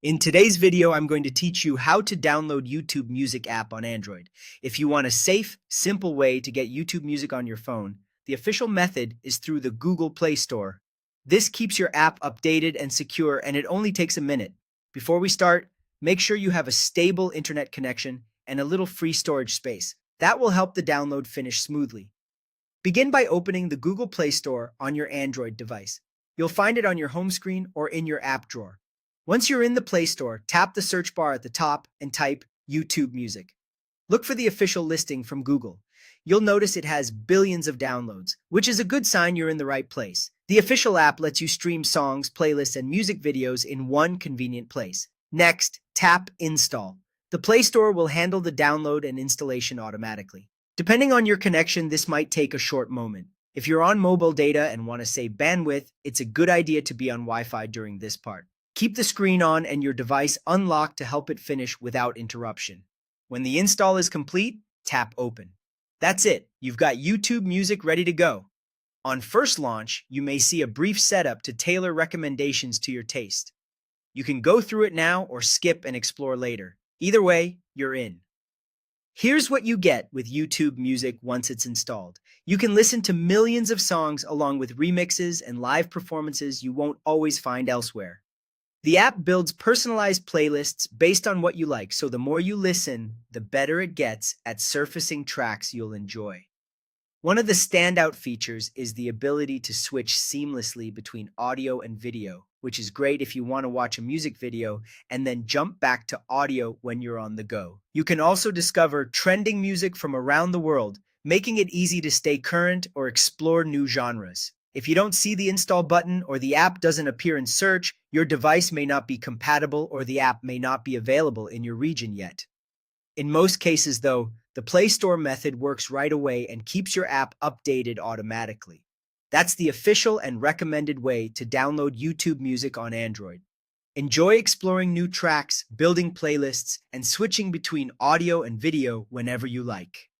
In today's video, I'm going to teach you how to download YouTube Music app on Android. If you want a safe, simple way to get YouTube Music on your phone, the official method is through the Google Play Store. This keeps your app updated and secure, and it only takes a minute. Before we start, make sure you have a stable internet connection and a little free storage space. That will help the download finish smoothly. Begin by opening the Google Play Store on your Android device. You'll find it on your home screen or in your app drawer. Once you're in the Play Store, tap the search bar at the top and type YouTube Music. Look for the official listing from Google. You'll notice it has billions of downloads, which is a good sign you're in the right place. The official app lets you stream songs, playlists, and music videos in one convenient place. Next, tap Install. The Play Store will handle the download and installation automatically. Depending on your connection, this might take a short moment. If you're on mobile data and want to save bandwidth, it's a good idea to be on Wi-Fi during this part. Keep the screen on and your device unlocked to help it finish without interruption. When the install is complete, tap Open. That's it. You've got YouTube Music ready to go. On first launch, you may see a brief setup to tailor recommendations to your taste. You can go through it now or skip and explore later. Either way, you're in. Here's what you get with YouTube Music once it's installed. You can listen to millions of songs along with remixes and live performances you won't always find elsewhere. The app builds personalized playlists based on what you like, so the more you listen, the better it gets at surfacing tracks you'll enjoy. One of the standout features is the ability to switch seamlessly between audio and video, which is great if you want to watch a music video and then jump back to audio when you're on the go. You can also discover trending music from around the world, making it easy to stay current or explore new genres. If you don't see the install button or the app doesn't appear in search, your device may not be compatible or the app may not be available in your region yet. In most cases, though, the Play Store method works right away and keeps your app updated automatically. That's the official and recommended way to download YouTube Music on Android. Enjoy exploring new tracks, building playlists, and switching between audio and video whenever you like.